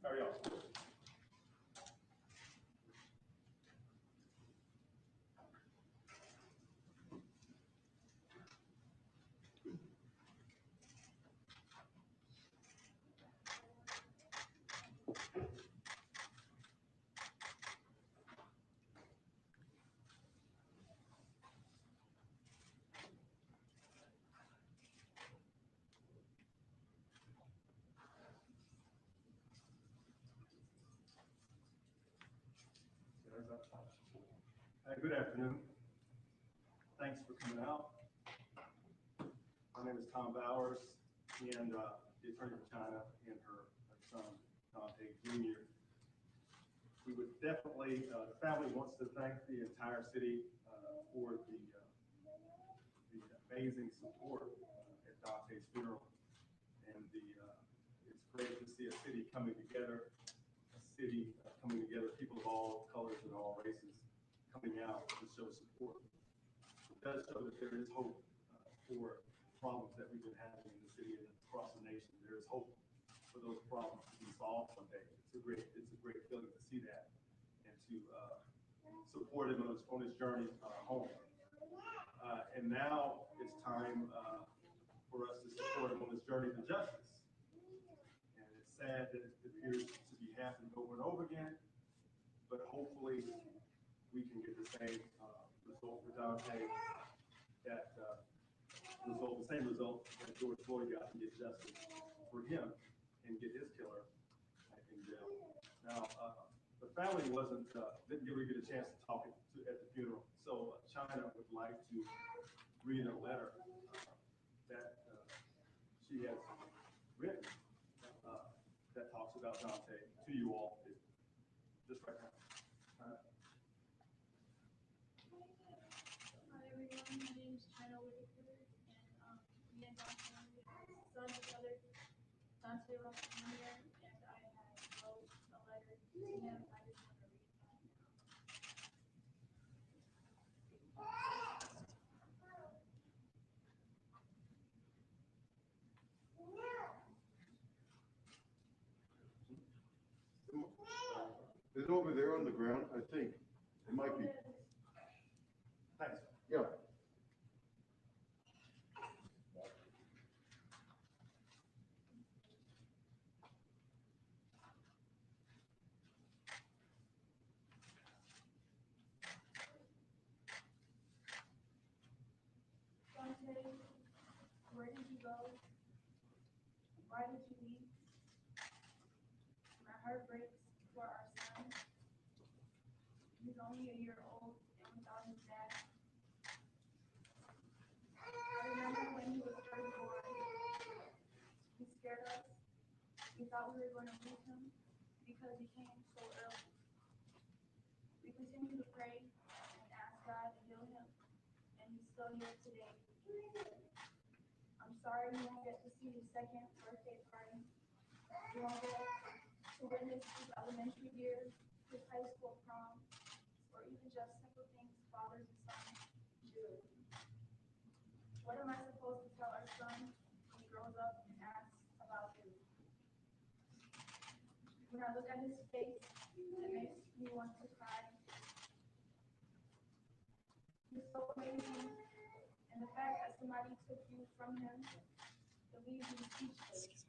How are y'all? Good afternoon. Thanks for coming out. My name is Tom Bowers, and the attorney for China and her son, Daunte Jr. We would definitely, the family wants to thank the entire city for the amazing support at Daunte's funeral. And it's great to see a city coming together, people of all colors and all races coming out to show support. It does show that there is hope for problems that we've been having in the city and across the nation. There is hope for those problems to be solved someday. It's a great feeling to see that and to support him on his journey home. And now it's time for us to support him on his journey to justice. And it's sad that it appears to be happening over and over again, but hopefully we can get the same result for Daunte, the same result that George Floyd got, to get justice for him and get his killer in jail. Now, the family didn't really get a chance to talk at the funeral, so China would like to read a letter that she has written that talks about Daunte to you all, just right now. My name is China Whitaker, and me and Daunte son together, Daunte Wright Jr., and I had wrote a letter to him. I just want to read that now. It's over there on the ground, I think. It might be. Thanks. Yeah. Daunte, where did you go? Why did you leave? My heart breaks for our son. He's only a year old and without his dad. I remember when he was first born. He scared us. We thought we were going to lose him because he came so early. We continue to pray and ask God to heal him, and he's still here today. I'm sorry you won't get to see his second birthday party. You won't get to witness his elementary years, his high school prom, or even just simple things fathers and sons do. What am I supposed to tell our son when he grows up and asks about you? When I look at his face, it makes me want to cry. He's so amazing, and the fact that somebody took you from him, it leaves me speechless.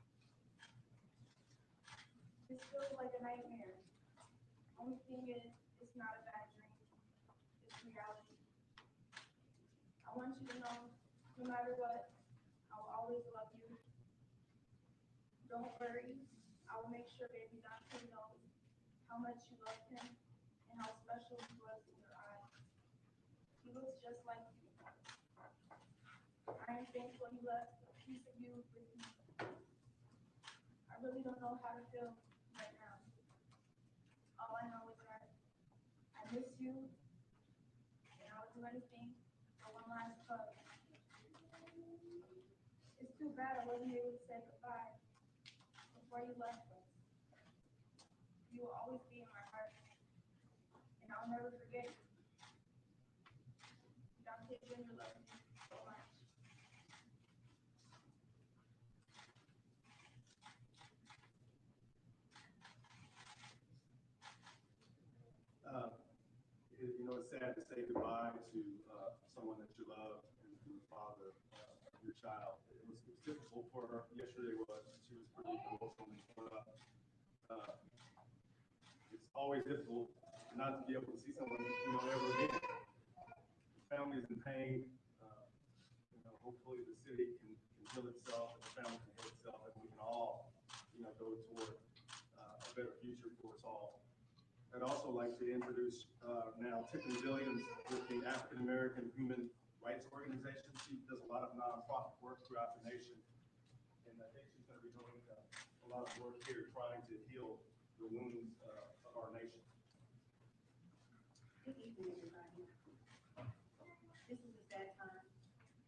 This feels like a nightmare. Only thing is, it's not a bad dream. It's reality. I want you to know, no matter what, I will always love you. Don't worry, I will make sure baby Daunte knows how much you love him and how special he was in your eyes. He looks just like you. I am thankful you left a piece of you with me. I really don't know how to feel right now. All I know is that I miss you, and I would do anything for one last hug. It's too bad I wasn't able to say goodbye before you left us. You will always be in my heart, and I'll never forget you. Daunte Jr. loves you so much. it's sad to say goodbye to someone that you love and the father of your child. It was difficult for her. Yesterday was. She was pretty emotionally torn up. It's always difficult not to be able to see someone, ever again. The family's in pain. Hopefully the city can heal itself and the family can heal itself, and we can all, go toward a better future for us all. I'd also like to introduce now Tiffany Williams with the African American Human Rights Organization. She does a lot of nonprofit work throughout the nation, and I think she's going to be doing a lot of work here trying to heal the wounds of our nation. Good evening, everybody. This is a sad time,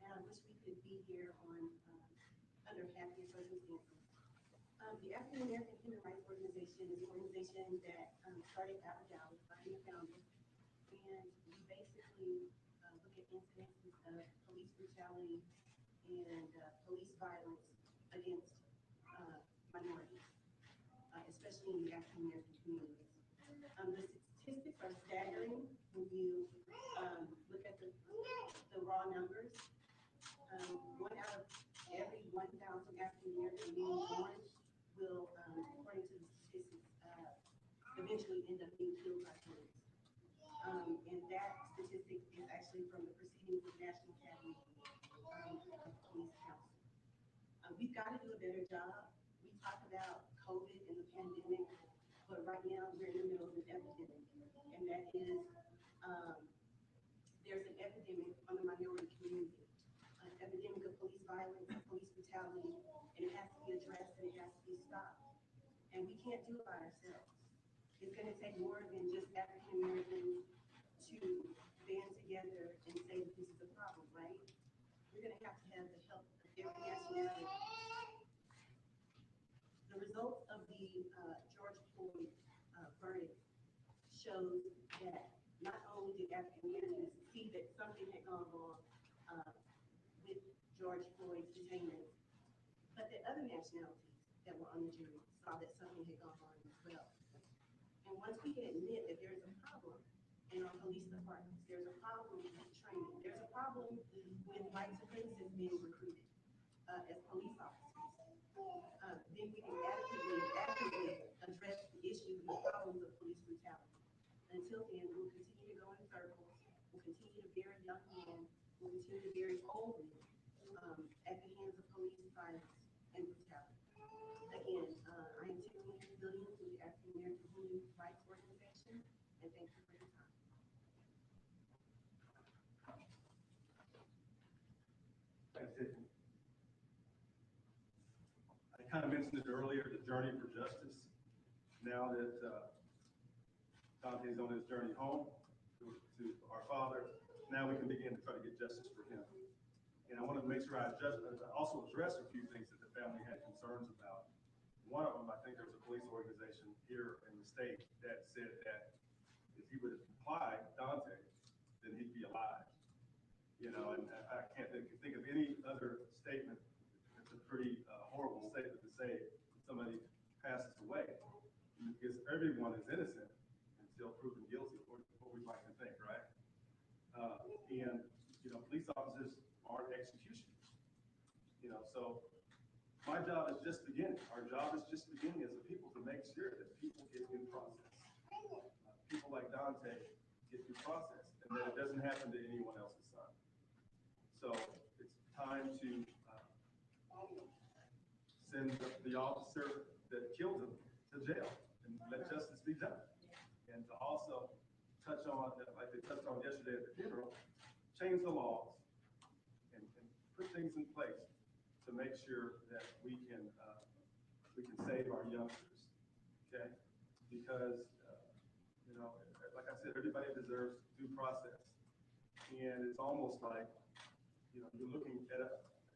and I wish we could be here under happier circumstances. The African American Human Rights Organization is an organization that started out of Dallas by the founder, and we basically look at incidences of police brutality and police violence against minorities, especially in the African American communities. The statistics are staggering when you look at the raw numbers. 1 out of every 1,000 African American being born will, according to the statistics, eventually end up being killed by police. And that statistic is actually from the proceedings of National Academy of Police Council. We've got to do a better job. We talk about COVID and the pandemic, but right now we're in the middle of an epidemic, and that is there's an epidemic on the minority community, an epidemic of police violence, police brutality, and it has to be addressed and it has to be stopped. And we can't do it by ourselves. It's going to take more than just African Americans to band together and say that this is a problem, right? We're going to have the help of every nationality. The results of the George Floyd verdict shows that not only did African Americans see that something had gone wrong with George Floyd's detainment, but that other nationalities that were on the jury saw that something had gone wrong as well. And once we can admit that there's a problem in our police departments, there's a problem with training, there's a problem with white supremacists being recruited as police officers, then we can adequately address the issues and the problems of police brutality. Until then, we'll continue to go in circles, we'll continue to bury young men, we'll continue to bury old men at the hands of police violence and brutality. Again, I am Tiffany Williams with the African American Human Rights Organization, and thank you for your time. Thanks, Tiffany. I kind of mentioned it earlier, the journey for justice. Now that Daunte's on his journey home to our father, now we can begin to try to get justice for him. And I want to make sure I also address a few things that the family had concerns about. One of them, I think there was a police organization here in the state that said that if he would apply Daunte, then he'd be alive. And I can't think of any other statement. It's a pretty horrible statement to say when somebody passes away, because everyone is innocent until proven guilty, or what we like to think, right? And police officers aren't executioners. So my job is just beginning. Our job is just beginning as a people to make sure that people get due process. People like Daunte get due process, and that it doesn't happen to anyone else's son. So it's time to send the officer that killed him to jail and let justice be done. And to also touch on, like they touched on yesterday at the funeral, change the laws and put things in place to make sure that we can save our youngsters, okay? Because, like I said, everybody deserves due process. And it's almost like, you're looking at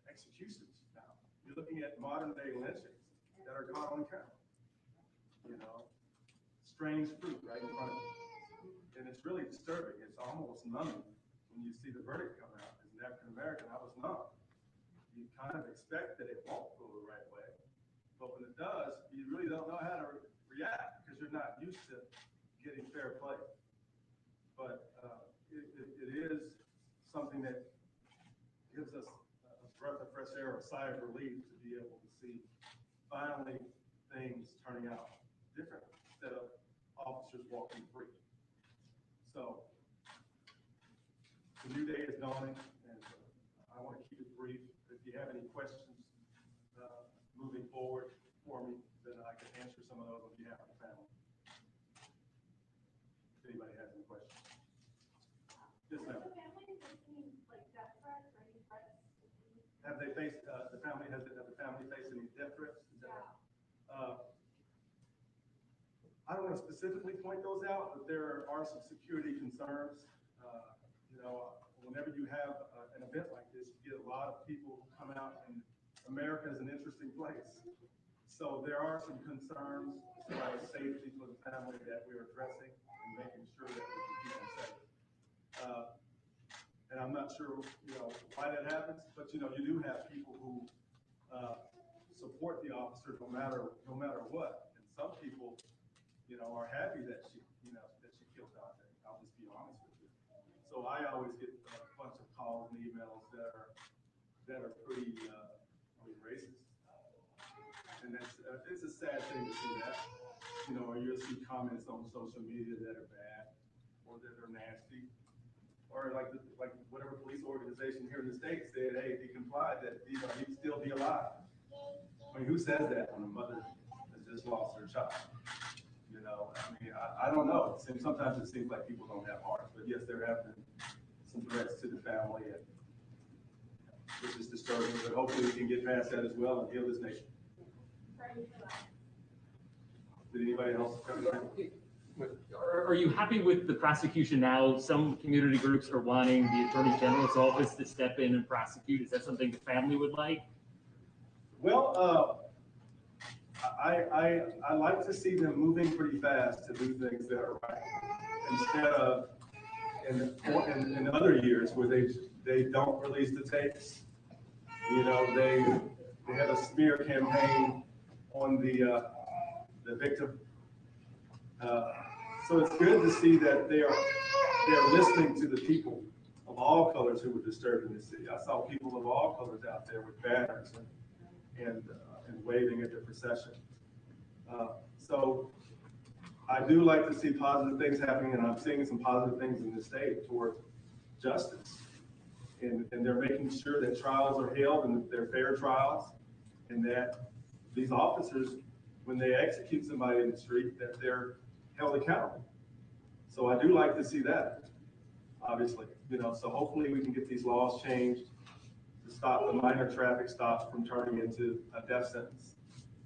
executions now. You're looking at modern day lynchings that are caught on camera. Strange fruit right in front of you. And it's really disturbing. It's almost numbing when you see the verdict come out. As an African American, I was numb. You kind of expect that it won't go the right way. But when it does, you really don't know how to react because you're not used to getting fair play. But something that gives us a breath of fresh air, a sigh of relief to be able to see finally things turning out different instead of officers walking free. So the new day is dawning, and I want to keep it brief. If you have any questions moving forward for me, then I can answer some of those on behalf of the family. If anybody has any questions. Yes, ma'am. Have they faced, the family, have the family faced any death threats? I don't want to specifically point those out, but there are some security concerns. Whenever you have an event like this, you get a lot of people who come out, and America is an interesting place. So there are some concerns as far as safety for the family that we're addressing and making sure that we can keep them safe. And I'm not sure, why that happens, but you do have people who support the officer no matter what. And some people, are happy that she killed Daunte. I'll just be honest with you. So I always get a bunch of calls and emails that are pretty, racist. And it's a sad thing to see that. Or you'll see comments on social media that are bad or that are nasty. Or like whatever police organization here in the States said, hey, if he complied, that he'd still be alive. I mean, who says that when a mother has just lost her child? I don't know. Sometimes it seems like people don't have hearts, but yes, there have been some threats to the family, and which is disturbing, but hopefully we can get past that as well and heal this nation. Did anybody else come in? Are you happy with the prosecution now? Some community groups are wanting the Attorney General's office to step in and prosecute. Is that something the family would like? Well, I like to see them moving pretty fast to do things that are right, instead of in other years where they don't release the tapes. They have a smear campaign on the victim. So it's good to see that they're listening to the people of all colors who were disturbed in the city. I saw people of all colors out there with banners and waving at the procession. So I do like to see positive things happening, and I'm seeing some positive things in the state toward justice. And they're making sure that trials are held and that they're fair trials, and that these officers, when they execute somebody in the street, that they're held accountable. So I do like to see that, obviously. So hopefully we can get these laws changed to stop the minor traffic stops from turning into a death sentence,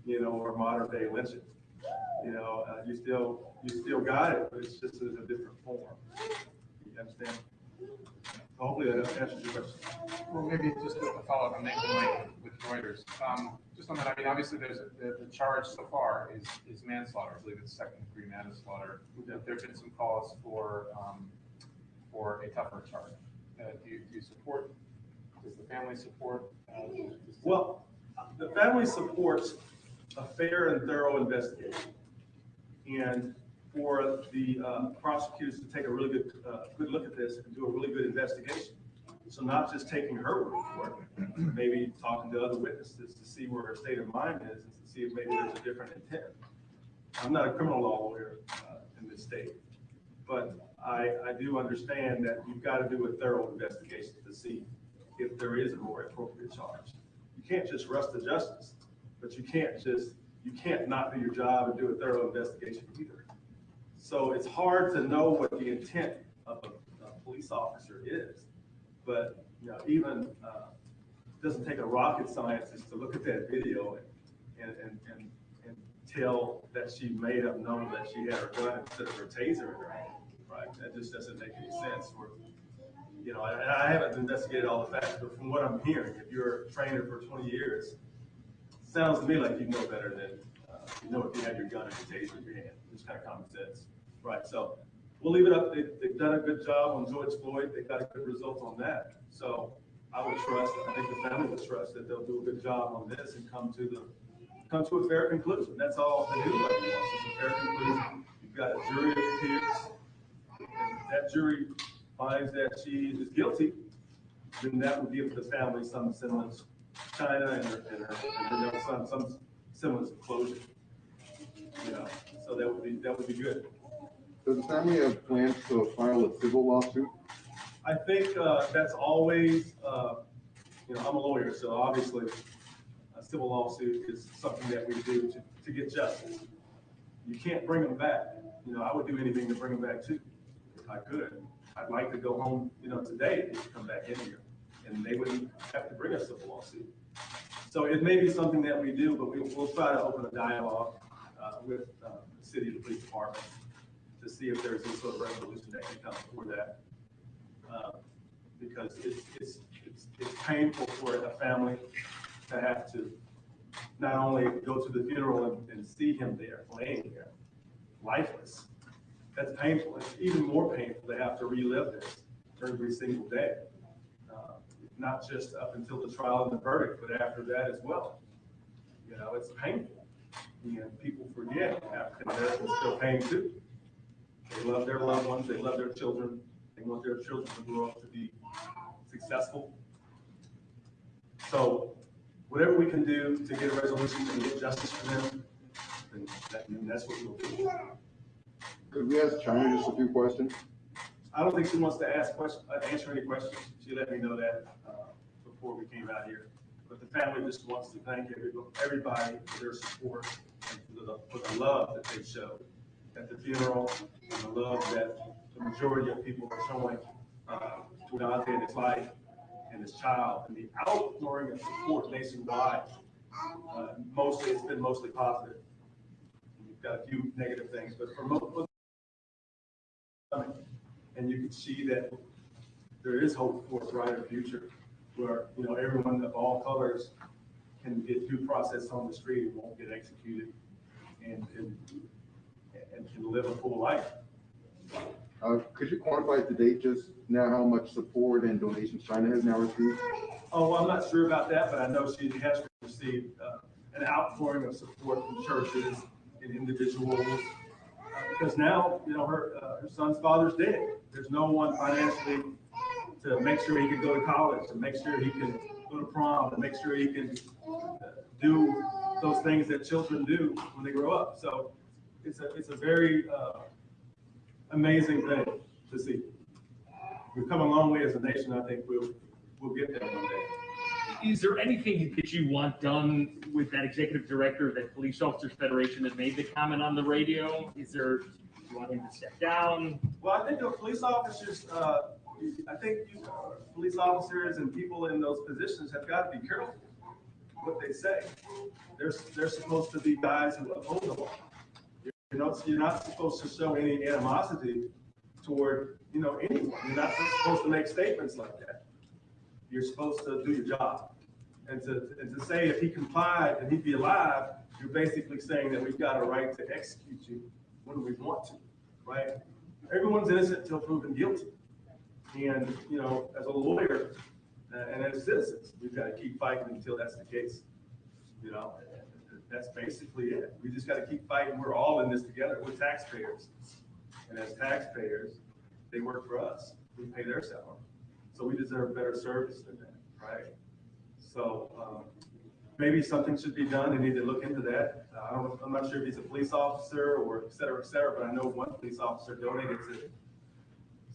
or modern day lynching. You still got it, but it's just in a different form. You understand? Hopefully that answers your question. Well, maybe just a follow-up on Nathan with Reuters. Just on that, obviously there's the charge so far is manslaughter. I believe it's second-degree manslaughter. There have been some calls for a tougher charge. Do you support? Does the family support? Well, the family supports a fair and thorough investigation, and for the prosecutors to take a really good look at this and do a really good investigation. So not just taking her word for it, maybe talking to other witnesses to see where her state of mind is and to see if maybe there's a different intent. I'm not a criminal law lawyer in this state, but I do understand that you've got to do a thorough investigation to see if there is a more appropriate charge. You can't just rush to justice, but you can't not do your job and do a thorough investigation either. So it's hard to know what the intent of a police officer is, but even it doesn't take a rocket scientist to look at that video and tell that she may have known that she had her gun instead of her taser in her hand, right? That just doesn't make any sense. I haven't investigated all the facts, but from what I'm hearing, if you're a trainer for 20 years, it sounds to me like you know better than if you had your gun and your taser in your hand. It's kind of common sense. Right, so we'll leave it up. They've done a good job on George Floyd. They got a good result on that. So I think the family would trust that they'll do a good job on this and come to a fair conclusion. That's all that anybody wants, is a fair conclusion. You've got a jury of peers, and that jury finds that she is guilty, then that would give the family some semblance, China and her young son, some semblance of closure. You know, so that would be good. Does the family have plans to file a civil lawsuit? I think that's always, you know, I'm a lawyer, so obviously a civil lawsuit is something that we do to get justice. You can't bring them back. You know, I would do anything to bring them back too, if I could. I'd like to go home, you know, today to come back in here, and they wouldn't have to bring a civil lawsuit. So it may be something that we do, but we'll try to open a dialogue with the city and the police department to see if there's any sort of resolution that can come for that. Because it's painful for a family to have to not only go to the funeral and see him there, laying there, lifeless. That's painful. It's even more painful to have to relive this every single day. Not just up until the trial and the verdict, but after that as well. You know, it's painful. And people forget African Americans feel pain too. They love their loved ones, they love their children, they want their children to grow up to be successful. So whatever we can do to get a resolution and get justice for them, then that's what we'll do. Could we ask China just a few questions? I don't think she wants to answer any questions. She let me know that before we came out here. But the family just wants to thank everybody for their support and for the love that they showed at the funeral, and the love that the majority of people are showing to Daunte and his life and his child, and the outpouring of support nationwide. It's been mostly positive. We've got a few negative things, but for most, and you can see that there is hope for a brighter future, where, you know, everyone of all colors can get due process on the street and won't get executed, and can live a full life. Could you quantify to date just now how much support and donations China has now received? Oh, well, I'm not sure about that, but I know she has received an outpouring of support from churches and individuals. Because now, you know, her son's father's dead. There's no one financially to make sure he can go to college, to make sure he can go to prom, to make sure he can do those things that children do when they grow up. So it's a very amazing thing to see. We've come a long way as a nation. I think we'll get there one day. Is there anything that you want done with that executive director that Police Officers Federation has made the comment on the radio? Is there, do you want him to step down? Well, I think the police officers, police officers and people in those positions have got to be careful what they say. They're supposed to be guys who uphold the law. You're not supposed to show any animosity toward, you know, anyone. You're not supposed to make statements like that. You're supposed to do your job. And to say if he complied and he'd be alive, you're basically saying that we've got a right to execute you when we want to, right? Everyone's innocent until proven guilty. And, you know, as a lawyer and as citizens, we've got to keep fighting until that's the case. You know, that's basically it. We just got to keep fighting. We're all in this together. We're taxpayers. And as taxpayers, they work for us. We pay their salary. So we deserve better service than that, right? So maybe something should be done. They need to look into that. I'm not sure if he's a police officer or et cetera, but I know one police officer donated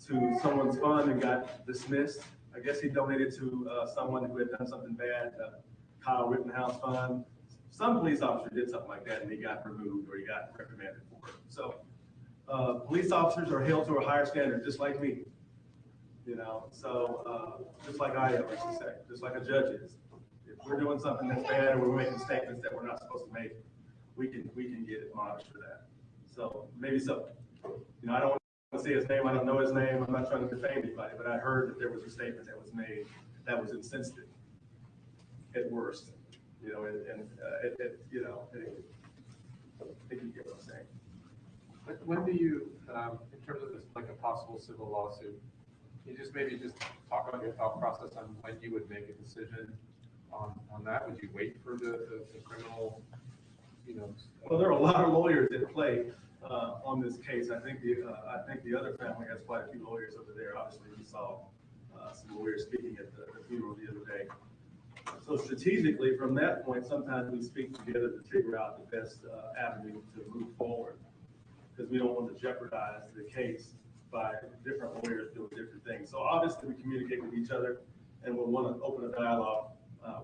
to someone's fund and got dismissed. I guess he donated to someone who had done something bad, Kyle Rittenhouse fund. Some police officer did something like that and he got removed or he got reprimanded for it. So police officers are held to a higher standard, just like me. You know, so just like I am, I should say, just like a judge is. If we're doing something that's bad or we're making statements that we're not supposed to make, we can get admonished for that. So maybe so. You know, I don't want to say his name. I don't know his name. I'm not trying to defame anybody, but I heard that there was a statement that was made that was insensitive at worst. You know, you know, I think you get what I'm saying. When do you, in terms of this, like a possible civil lawsuit, you just maybe talk about your thought process on when you would make a decision on that? Would you wait for the criminal, you know? Well, there are a lot of lawyers at play on this case. I think the other family has quite a few lawyers over there. Obviously, we saw some lawyers speaking at the funeral the other day. So strategically, from that point, sometimes we speak together to figure out the best avenue to move forward, because we don't want to jeopardize the case by different lawyers doing different things. So obviously, we communicate with each other, and we'll want to open a dialogue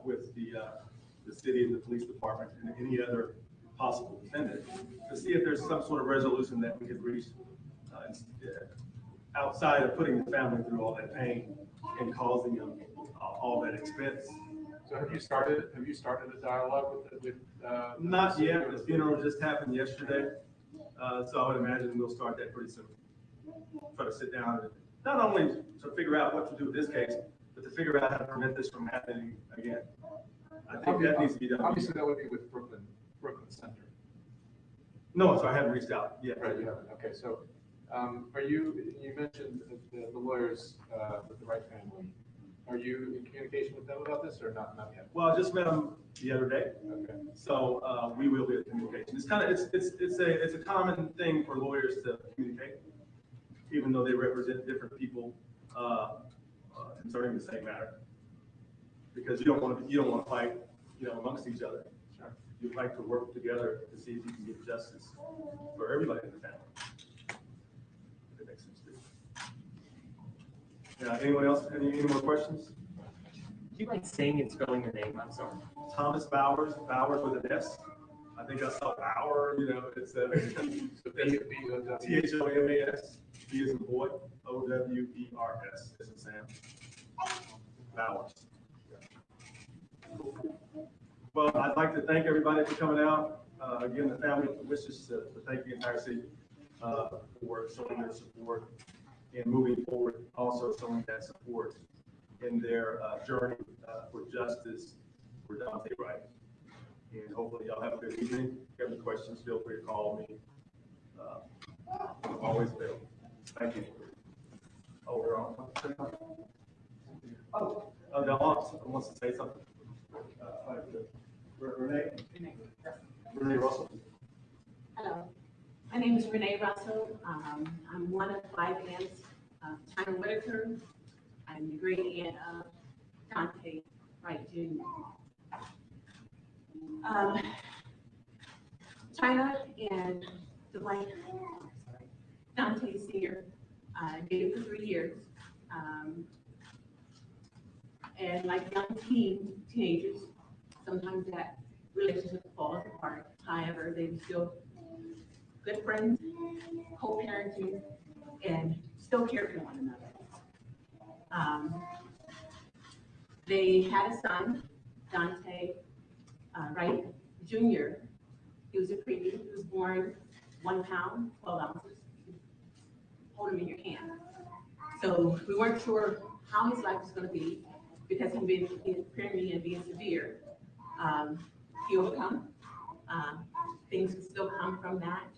with the city and the police department and any other possible defendant to see if there's some sort of resolution that we could reach outside of putting the family through all that pain and causing them all that expense. So have you started a dialogue with? Not yet. The funeral just happened yesterday, so I would imagine we'll start that pretty soon. Try to sit down and not only to figure out what to do with this case, but to figure out how to prevent this from happening again. I think that needs to be done. Obviously, that would be with Brooklyn Center. No, so I haven't reached out yet. Right, you haven't. Okay, so you mentioned the lawyers with the Wright family. Are you in communication with them about this or not yet? Well, I just met them the other day, Okay. so we will be in communication. It's kind of it's a common thing for lawyers to communicate, even though they represent different people concerning the same matter. Because you don't want to fight, amongst each other. Sure. You like to work together to see if you can get justice for everybody in the family. If it makes sense to you. Anyone else? Any more questions? Do you mind saying and spelling your name? I'm sorry. Thomas Bowers with an S. I think I saw Bauer, it's So Thomas, B as in boy, Owers, as in Sam. Bowers. Well, I'd like to thank everybody for coming out. Again, the family wishes to thank the entire city for showing their support and moving forward, also showing that support in their journey for justice for Daunte Wright. And hopefully y'all have a good evening. If you have any questions, feel free to call me. I'm always available. Thank you. Oh, we're on. Daunte wants to say something. Renee Russell. Hello, my name is Renee Russell. I'm one of 5 aunts of China Whitaker. I'm the great aunt of Daunte Wright Jr. China and Dwight, Daunte Sr. Dated for 3 years. And like young teenagers, sometimes that relationship falls apart. However, they were still good friends, co-parenting, and still care for one another. They had a son, Daunte Wright Jr. He was a preemie. He was born 1 pound, 12 ounces. Hold him in your hand. So we weren't sure how his life was going to be because he'd been preemie and being severe. He overcome. Things can still come from that.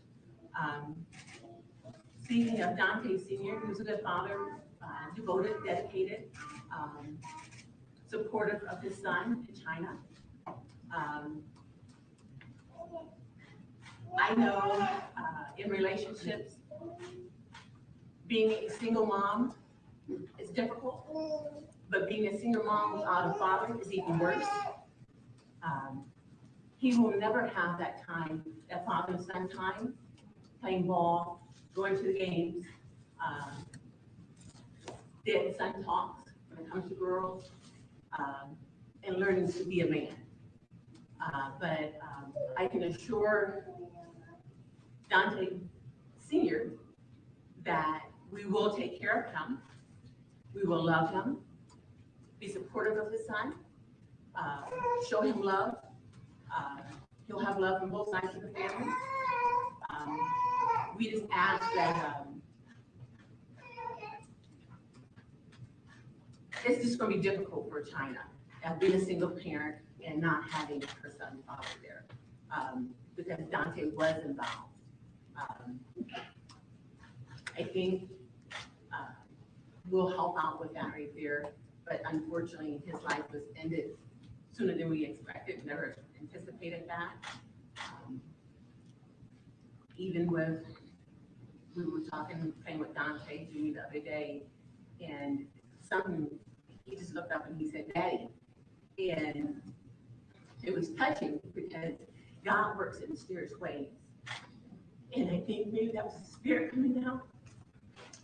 Speaking of Daunte Sr., he was a good father, devoted, dedicated, supportive of his son in China. I know in relationships, being a single mom is difficult, but being a single mom without a father is even worse. He will never have that time, that father and son time, playing ball, going to the games, dad and son talks when it comes to girls, and learning to be a man. But I can assure Daunte Sr. that we will take care of him, we will love him, be supportive of his son, show him love. He'll have love from both sides of the family. We just ask that it's just going to be difficult for China being a single parent and not having her son father there because Daunte was involved. I think we'll help out with that right there, but unfortunately his life was ended sooner than we expected, never anticipated that. Even with, we were playing with Daunte Jr. the other day, and son, he just looked up and he said, "Daddy." And it was touching because God works in mysterious ways. And I think maybe that was the spirit coming out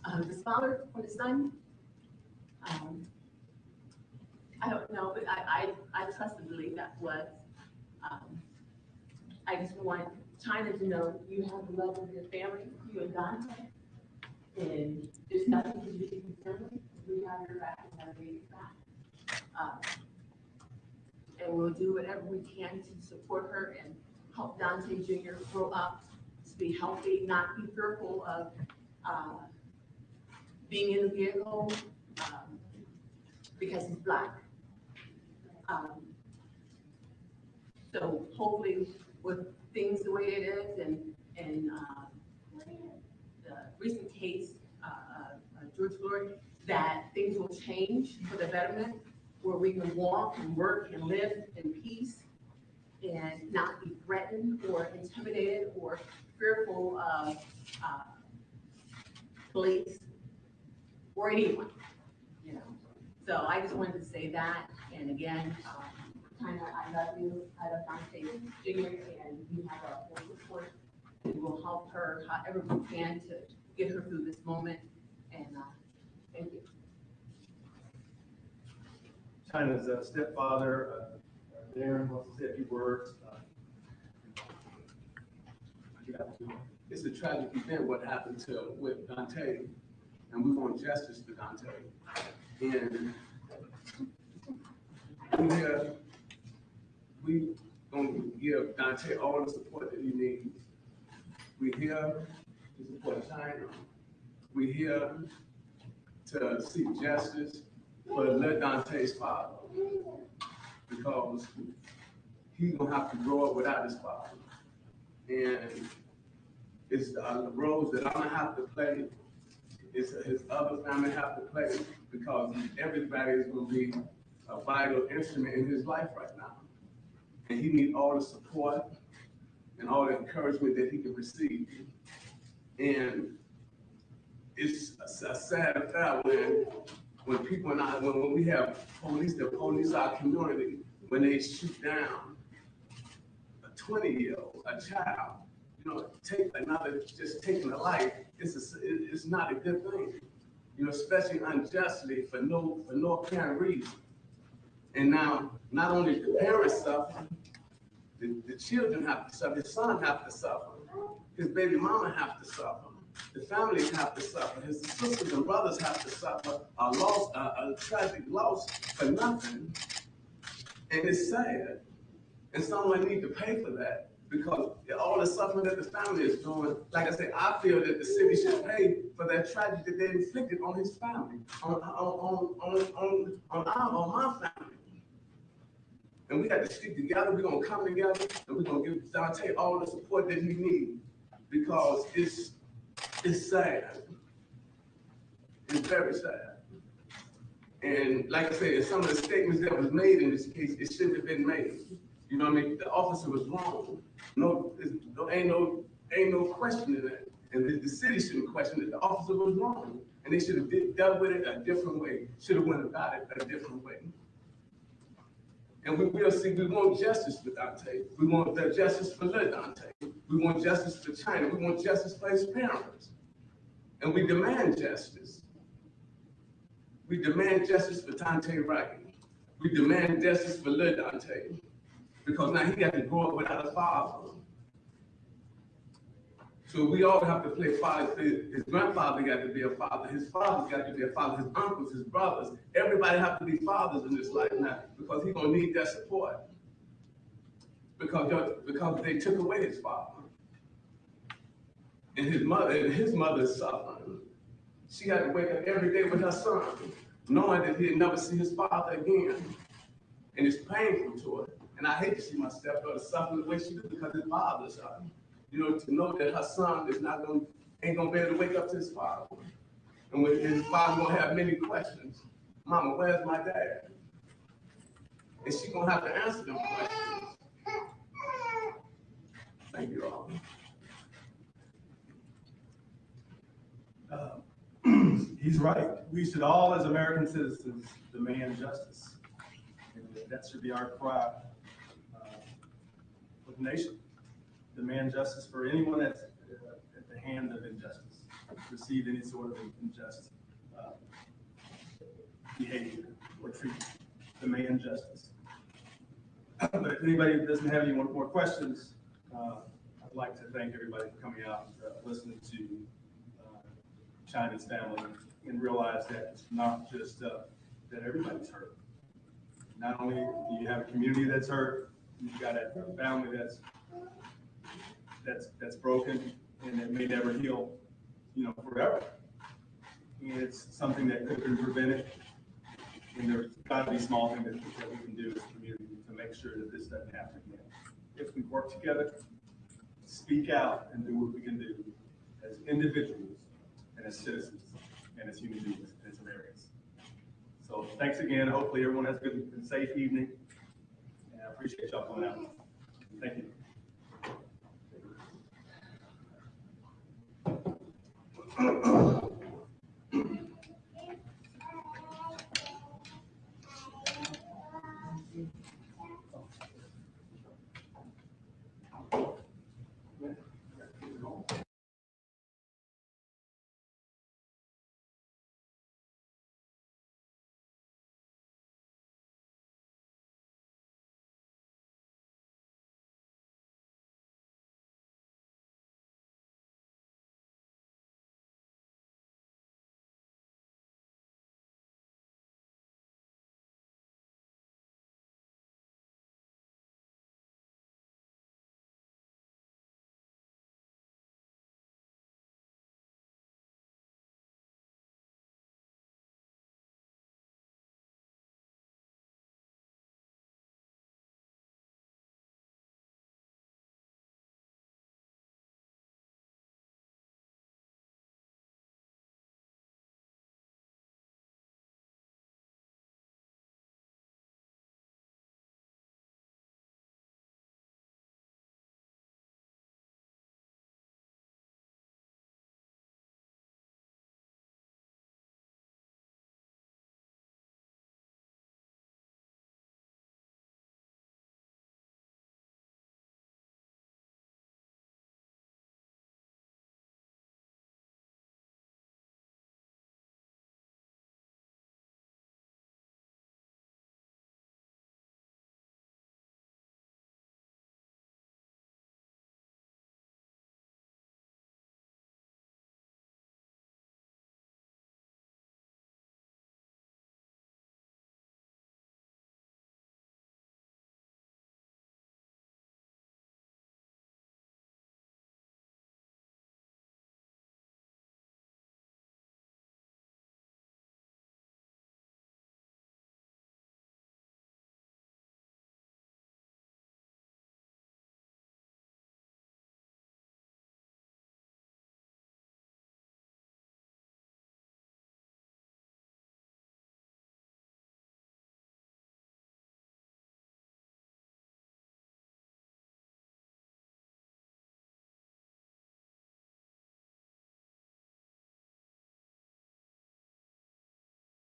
of his father on his son. I don't know, but I trust and believe that was. I just want China to know you have the love of your family, you and Daunte. And there's nothing to be concerned. We have your back and our baby's back. And we'll do whatever we can to support her and help Daunte Jr. grow up to be healthy, not be fearful of being in a vehicle because he's Black. So hopefully with things the way it is and the recent case, George Floyd, that things will change for the betterment, where we can walk and work and live in peace and not be threatened or intimidated or fearful of police or anyone, you know. So I just wanted to say that, and again, China, I love you, I love Daunte Jr., and you have our full support, and we'll help her however we can to get her through this moment, and thank you. China's stepfather, Darren, wants to say a few words. It's a tragic event what happened with Daunte, and we want justice for Daunte. And we gonna give Daunte all the support that he needs. We're here to support China. We're here to seek justice for little Dante's father, because he's gonna have to grow up without his father. And it's the roles that I'm gonna have to play, it's his other family have to play, because everybody is gonna be a vital instrument in his life right now. And he needs all the support and all the encouragement that he can receive. And it's a sad affair when people not, when we have police that police our community, when they shoot down a 20-year-old, a child, you know, just taking a life, it's not a good thing, you know, especially unjustly for no apparent reason. And now, not only the parents suffer, the children have to suffer, his son have to suffer, his baby mama have to suffer, the families have to suffer, his sisters and brothers have to suffer a tragic loss for nothing. And it's sad. And someone needs to pay for that, because all the suffering that the family is doing, like I said, I feel that the city should pay for that tragedy that they inflicted on his family, on my family. And we got to stick together, we're gonna come together, and we're gonna give Daunte all the support that he needs, because it's sad. It's very sad. And like I said, some of the statements that was made in this case, it shouldn't have been made. You know what I mean? The officer was wrong. Ain't no question in that. And the city shouldn't question it. The officer was wrong. And they should have dealt with it a different way. Should have went about it a different way. And we will see, we want justice for Daunte. We want the justice for little Daunte. We want justice for China. We want justice for his parents. And we demand justice. We demand justice for Daunte Wright. We demand justice for little Daunte, because now he got to grow up without a father. So we all have to play father. His grandfather got to be a father. His father's got to be a father. His uncles, his brothers, everybody have to be fathers in this life now, because he's gonna need that support. Because they took away his father. And his mother is suffering. She had to wake up every day with her son, knowing that he'd never see his father again. And it's painful to her. And I hate to see my stepdaughter suffer the way she do, because his father's her. You know, to know that her son ain't gonna be able to wake up to his father. And when his father gonna have many questions. Mama, where's my dad? And she gonna have to answer them questions. Thank you all. he's right. We should all, as American citizens, demand justice. And that should be our cry for the nation. Demand justice for anyone that's at the hand of injustice, received any sort of unjust behavior or treatment. Demand justice. But if anybody doesn't have any more questions, I'd like to thank everybody for coming out and listening to China's family and realize that it's not just that everybody's hurt. Not only do you have a community that's hurt, you've got a family that's broken and it may never heal, forever. And it's something that could have been prevented. And there's got to be small things that we can do as a community to make sure that this doesn't happen again. If we work together, speak out, and do what we can do as individuals and as citizens and as human beings, as Americans. So thanks again. Hopefully everyone has a good and safe evening. And I appreciate y'all coming out. Thank you.